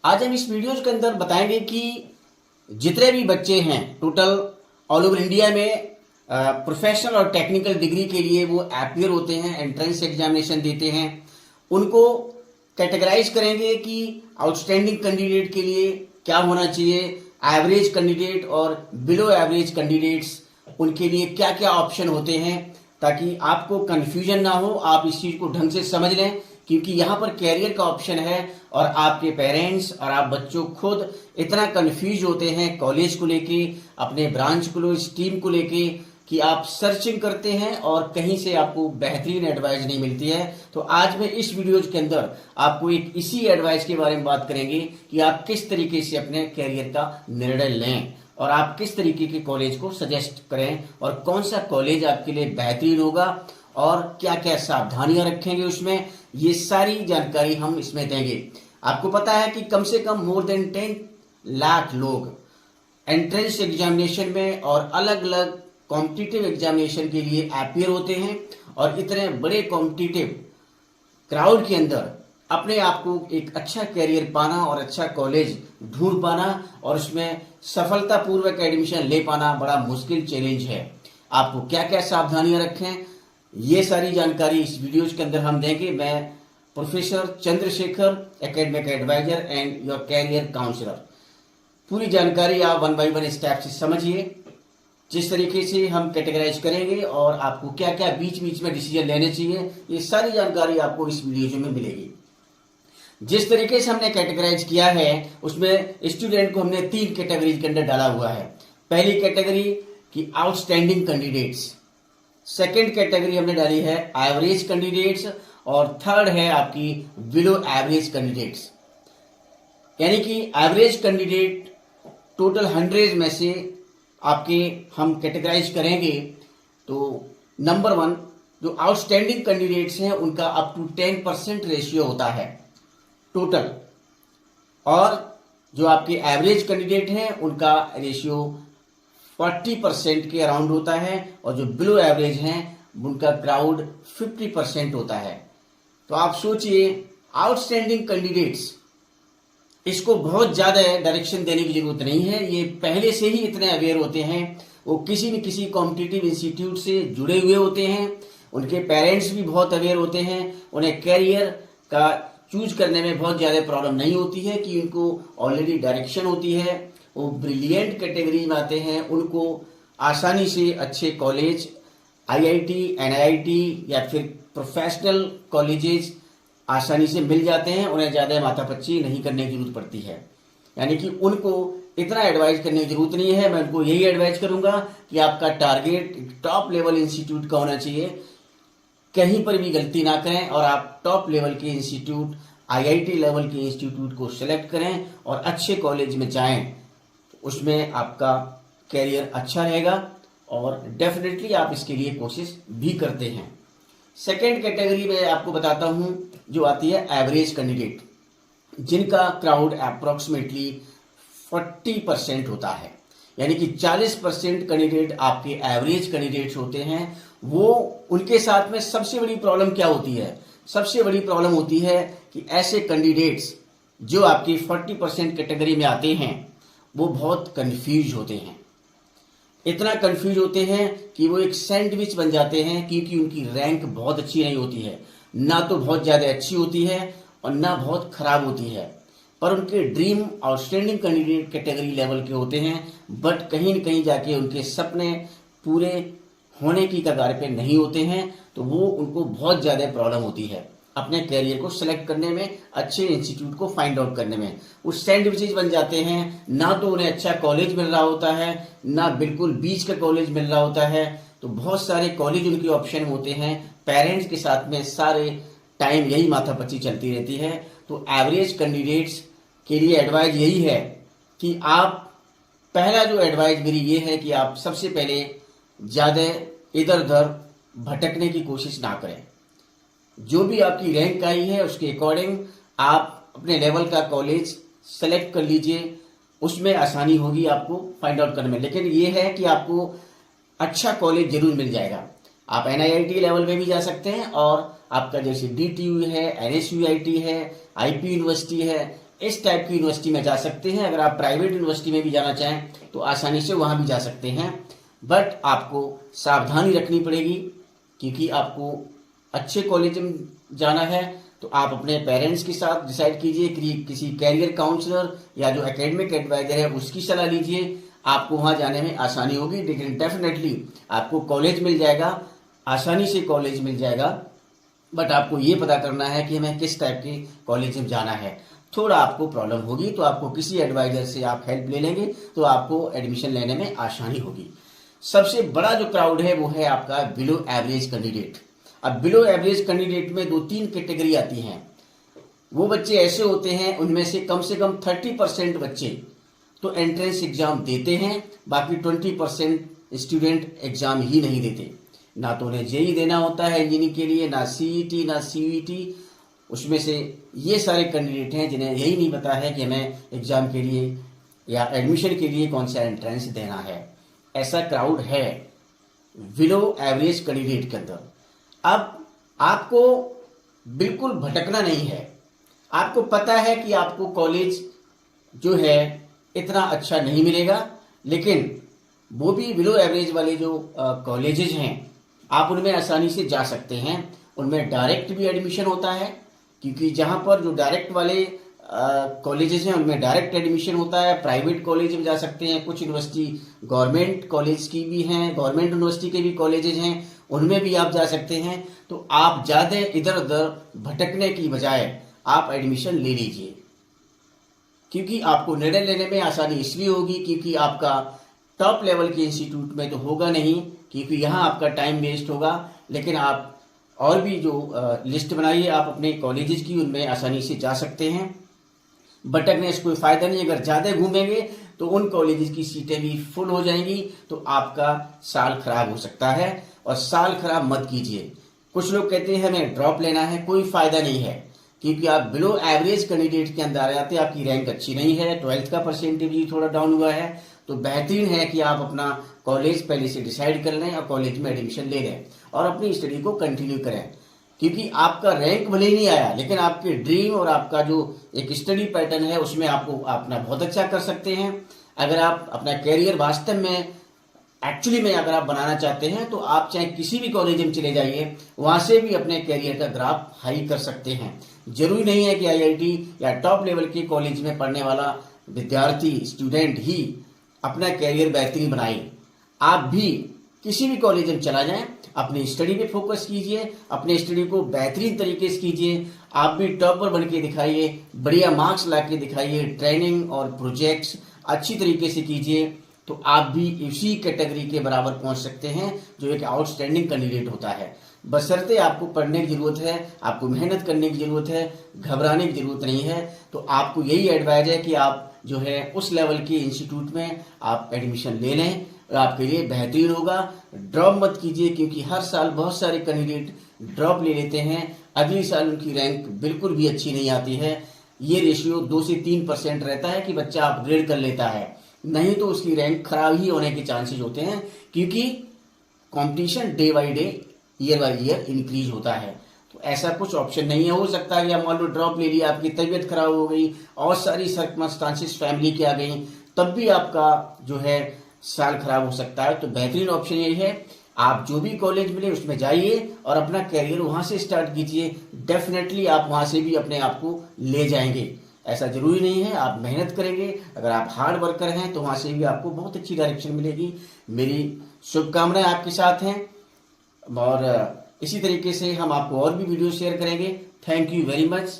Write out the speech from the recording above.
आज हम इस वीडियो के अंदर बताएंगे कि जितने भी बच्चे हैं टोटल ऑल ओवर इंडिया में प्रोफेशनल और टेक्निकल डिग्री के लिए वो अपीयर होते हैं, एंट्रेंस एग्जामिनेशन देते हैं, उनको कैटेगराइज करेंगे कि आउटस्टैंडिंग कैंडिडेट के लिए क्या होना चाहिए, एवरेज कैंडिडेट और बिलो एवरेज कैंडिडेट्स उनके लिए क्या क्या ऑप्शन होते हैं, ताकि आपको कंफ्यूजन ना हो, आप इस चीज को ढंग से समझ लें। क्योंकि यहाँ पर कैरियर का ऑप्शन है और आपके पेरेंट्स और आप बच्चों खुद इतना कंफ्यूज होते हैं कॉलेज को लेके, अपने ब्रांच को, स्ट्रीम को लेके, कि आप सर्चिंग करते हैं और कहीं से आपको बेहतरीन एडवाइस नहीं मिलती है। तो आज मैं इस वीडियो के अंदर आपको एक इसी एडवाइस के बारे में बात करेंगे कि आप किस तरीके से अपने कैरियर का निर्णय लें और आप किस तरीके के कॉलेज को सजेस्ट करें और कौन सा कॉलेज आपके लिए बेहतरीन होगा और क्या क्या सावधानियां रखेंगे उसमें, ये सारी जानकारी हम इसमें देंगे। आपको पता है कि कम से कम मोर देन 10 लाख लोग एंट्रेंस एग्जामिनेशन में और अलग अलग कॉम्पिटिटिव एग्जामिनेशन के लिए अपीयर होते हैं और इतने बड़े कॉम्पिटिटिव क्राउड के अंदर अपने आप को एक अच्छा कैरियर पाना और अच्छा कॉलेज ढूंढ पाना और उसमें सफलतापूर्वक एडमिशन ले पाना बड़ा मुश्किल चैलेंज है। आपको क्या क्या सावधानियां रखें, ये सारी जानकारी इस वीडियो के अंदर हम देंगे। मैं professor Chandrashekhar, academic advisor and your career counsellor. पूरी जानकारी आप वन बाय वन स्टेप से समझिए, जिस तरीके से हम कैटेगराइज करेंगे और आपको क्या क्या बीच बीच में डिसीजन लेने चाहिए, ये सारी जानकारी आपको इस वीडियो में मिलेगी। जिस तरीके से हमने कैटेगराइज किया है उसमें स्टूडेंट को हमने 3 कैटेगरी के अंदर डाला हुआ है। पहली कैटेगरी की आउटस्टैंडिंग कैंडिडेट्स, सेकंड कैटेगरी हमने डाली है एवरेज कैंडिडेट्स और थर्ड है आपकी बिलो एवरेज कैंडिडेट्स। यानी कि एवरेज कैंडिडेट टोटल 100 में से आपके हम कैटेगराइज करेंगे तो नंबर 1 जो आउटस्टैंडिंग कैंडिडेट्स हैं उनका अप टू 10% रेशियो होता है टोटल, और जो आपके एवरेज कैंडिडेट हैं उनका रेशियो 40% के अराउंड होता है और जो बिलो एवरेज हैं उनका क्राउड 50% होता है। तो आप सोचिए, आउटस्टैंडिंग कैंडिडेट्स, इसको बहुत ज्यादा डायरेक्शन देने की जरूरत नहीं है, ये पहले से ही इतने अवेयर होते हैं, वो किसी न किसी कॉम्पिटिटिव इंस्टीट्यूट से जुड़े हुए होते हैं, उनके पेरेंट्स भी बहुत अवेयर होते हैं, उन्हें कैरियर का चूज करने में बहुत ज्यादा प्रॉब्लम नहीं होती है कि उनको ऑलरेडी डायरेक्शन होती है, वो ब्रिलियंट कैटेगरी में आते हैं, उनको आसानी से अच्छे कॉलेज, आईआईटी, एनआईटी या फिर प्रोफेशनल कॉलेजेस आसानी से मिल जाते हैं, उन्हें ज्यादा माथापच्ची नहीं करने की जरूरत पड़ती है। यानी कि उनको इतना एडवाइस करने की जरूरत नहीं है। मैं उनको यही एडवाइस करूंगा कि आपका टारगेट टॉप लेवल इंस्टीट्यूट का होना चाहिए, कहीं पर भी गलती ना करें और आप टॉप लेवल के इंस्टीट्यूट, आईआईटी लेवल के इंस्टीट्यूट को सिलेक्ट करें और अच्छे कॉलेज में जाएं, उसमें आपका कैरियर अच्छा रहेगा और डेफिनेटली आप इसके लिए कोशिश भी करते हैं। सेकेंड कैटेगरी में आपको बताता हूं जो आती है एवरेज कैंडिडेट, जिनका क्राउड अप्रोक्सीमेटली 40% होता है। यानी कि 40% कैंडिडेट आपके एवरेज कैंडिडेट्स होते हैं। वो उनके साथ में सबसे बड़ी प्रॉब्लम क्या होती है? सबसे बड़ी प्रॉब्लम होती है कि ऐसे कैंडिडेट्स जो आपकी 40% कैटेगरी में आते हैं वो बहुत कंफ्यूज होते हैं। इतना कंफ्यूज होते हैं कि वो एक सैंडविच बन जाते हैं, क्योंकि उनकी रैंक बहुत अच्छी नहीं होती है, ना तो बहुत ज्यादा अच्छी होती है और ना बहुत खराब होती है, पर उनके dream outstanding candidate category level के होते हैं, बट कहीं न कहीं जाके उनके सपने पूरे होने की कगार पे नहीं होते हैं। तो वो उनको बहुत ज्यादा प्रॉब्लम होती है अपने कैरियर को सिलेक्ट करने में, अच्छे इंस्टीट्यूट को फाइंड आउट करने में। वो सैंडविचेज बन जाते हैं, ना तो उन्हें अच्छा कॉलेज मिल रहा होता है, ना बिल्कुल बीच का कॉलेज मिल रहा होता है। तो बहुत सारे कॉलेज उनके ऑप्शन होते हैं, पेरेंट्स के साथ में सारे टाइम यही माथापच्ची चलती रहती है। तो एवरेज कैंडिडेट्स के लिए एडवाइस यही है कि आप, पहला जो एडवाइस मेरी ये है कि आप सबसे पहले ज्यादा इधर उधर भटकने की कोशिश ना करें। जो भी आपकी रैंक आई है उसके अकॉर्डिंग आप अपने लेवल का कॉलेज सेलेक्ट कर लीजिए, उसमें आसानी होगी आपको फाइंड आउट करने में। लेकिन ये है कि आपको अच्छा कॉलेज जरूर मिल जाएगा। आप एनआईआईटी लेवल में भी जा सकते हैं और आपका जैसे डीटीयू है, एनएसयूआईटी है, आईपी यूनिवर्सिटी है, इस टाइप की यूनिवर्सिटी में जा सकते हैं। अगर आप प्राइवेट यूनिवर्सिटी में भी जाना चाहें तो आसानी से वहां भी जा सकते हैं, बट आपको सावधानी रखनी पड़ेगी, क्योंकि आपको अच्छे कॉलेज में जाना है तो आप अपने पेरेंट्स के साथ डिसाइड कीजिए कि किसी कैरियर काउंसलर या जो एकेडमिक एडवाइजर है उसकी सलाह लीजिए। आपको वहां जाने में आसानी होगी, लेकिन डेफिनेटली आपको कॉलेज मिल जाएगा, आसानी से कॉलेज मिल जाएगा, बट आपको ये पता करना है कि हमें किस टाइप के कॉलेज में जाना है। थोड़ा आपको प्रॉब्लम होगी तो आपको किसी एडवाइजर से आप हेल्प ले लेंगे तो आपको एडमिशन लेने में आसानी होगी। सबसे बड़ा जो क्राउड है वो है आपका बिलो एवरेज कैंडिडेट। अब बिलो एवरेज कैंडिडेट में 2-3 कैटेगरी आती हैं। वो बच्चे ऐसे होते हैं, उनमें से कम 30% बच्चे तो एंट्रेंस एग्जाम देते हैं, बाकी 20% स्टूडेंट एग्जाम ही नहीं देते। ना तो उन्हें जेई देना होता है इंजीनियरिंग के लिए, ना सीईटी ना सीयूईटी। उसमें से ये सारे कैंडिडेट हैं जिन्हें यही नहीं पता है कि हमें एग्जाम के लिए या एडमिशन के लिए कौन सा एंट्रेंस देना है। ऐसा क्राउड है बिलो एवरेज कैंडिडेट के अंदर। अब आपको बिल्कुल भटकना नहीं है। आपको पता है कि आपको कॉलेज जो है इतना अच्छा नहीं मिलेगा, लेकिन वो भी बिलो एवरेज वाले जो कॉलेजेस हैं आप उनमें आसानी से जा सकते हैं। उनमें डायरेक्ट भी एडमिशन होता है, क्योंकि जहां पर जो डायरेक्ट वाले कॉलेजेस हैं उनमें डायरेक्ट एडमिशन होता है। प्राइवेट कॉलेज में जा सकते हैं, कुछ यूनिवर्सिटी गवर्नमेंट कॉलेज की भी हैं, गवर्नमेंट यूनिवर्सिटी के भी कॉलेजेस हैं, उनमें भी आप जा सकते हैं। तो आप ज़्यादा इधर उधर भटकने की बजाय आप एडमिशन ले लीजिए, क्योंकि आपको निर्णय लेने में आसानी इसलिए होगी क्योंकि आपका टॉप लेवल के इंस्टीट्यूट में तो होगा नहीं, क्योंकि यहाँ आपका टाइम वेस्ट होगा। लेकिन आप और भी जो लिस्ट बनाइए आप अपने कॉलेजेस की, उनमें आसानी से जा सकते हैं। भटकने से कोई फायदा नहीं। अगर ज़्यादा घूमेंगे तो उन कॉलेजेस की सीटें भी फुल हो जाएंगी, तो आपका साल खराब हो सकता है। और साल खराब मत कीजिए। कुछ लोग कहते हैं हमें ड्रॉप लेना है, कोई फायदा नहीं है, क्योंकि आप बिलो एवरेज कैंडिडेट के अंदर आ जाते हैं। आपकी रैंक अच्छी नहीं है, 12th का परसेंटेज भी थोड़ा डाउन हुआ है, तो बेहतरीन है कि आप अपना कॉलेज पहले से डिसाइड कर लें और कॉलेज में एडमिशन ले लें और अपनी स्टडी को कंटिन्यू करें। क्योंकि आपका रैंक भले ही नहीं आया, लेकिन आपके ड्रीम और आपका जो एक स्टडी पैटर्न है उसमें आपको अपना बहुत अच्छा कर सकते हैं। अगर आप अपना कैरियर वास्तव में एक्चुअली में अगर आप बनाना चाहते हैं तो आप चाहे किसी भी कॉलेज में चले जाइए, वहां से भी अपने कैरियर का ग्राफ हाई कर सकते हैं। जरूरी नहीं है कि आईआईटी या टॉप लेवल के कॉलेज में पढ़ने वाला विद्यार्थी स्टूडेंट ही अपना कैरियर बेहतरीन बनाए। आप भी किसी भी कॉलेज में चला जाएं, अपनी स्टडी पे फोकस कीजिए, अपने स्टडी को बेहतरीन तरीके से कीजिए। आप भी टॉपर बन के दिखाइए, बढ़िया मार्क्स ला के दिखाइए, ट्रेनिंग और प्रोजेक्ट्स अच्छी तरीके से कीजिए, तो आप भी इसी कैटेगरी के बराबर पहुंच सकते हैं जो एक आउटस्टैंडिंग कैंडिडेट होता है। बशर्ते आपको पढ़ने की जरूरत है, आपको मेहनत करने की जरूरत है, घबराने की जरूरत नहीं है। तो आपको यही एडवाइज है कि आप जो है उस लेवल के इंस्टीट्यूट में आप एडमिशन ले लें, और आपके लिए बेहतरीन होगा। ड्रॉप मत कीजिए, क्योंकि हर साल बहुत सारे कैंडिडेट ड्रॉप ले लेते हैं, अगली साल उनकी रैंक बिल्कुल भी अच्छी नहीं आती है। ये रेशियो 2 से 3% रहता है कि बच्चा अपग्रेड कर लेता है, नहीं तो उसकी रैंक खराब ही होने के चांसेस होते हैं, क्योंकि competition day by day year by year increase होता है। तो ऐसा कुछ ऑप्शन नहीं है। हो सकता है कि आप मान लो ड्रॉप ले लिया, आपकी तबीयत खराब हो गई और सारी सर्कमस्टांसेस फैमिली की आ गई, तब भी आपका जो है साल खराब हो सकता है। तो बेहतरीन ऑप्शन यही है, आप जो भी कॉलेज मिले उसमें जाइए और अपना कैरियर वहां से स्टार्ट कीजिए। डेफिनेटली आप वहां से भी अपने आप को ले जाएंगे। ऐसा जरूरी नहीं है, आप मेहनत करेंगे, अगर आप हार्ड वर्कर हैं तो वहां से भी आपको बहुत अच्छी डायरेक्शन मिलेगी। मेरी शुभकामनाएं आपके साथ हैं और इसी तरीके से हम आपको और भी वीडियो शेयर करेंगे। Thank you very much.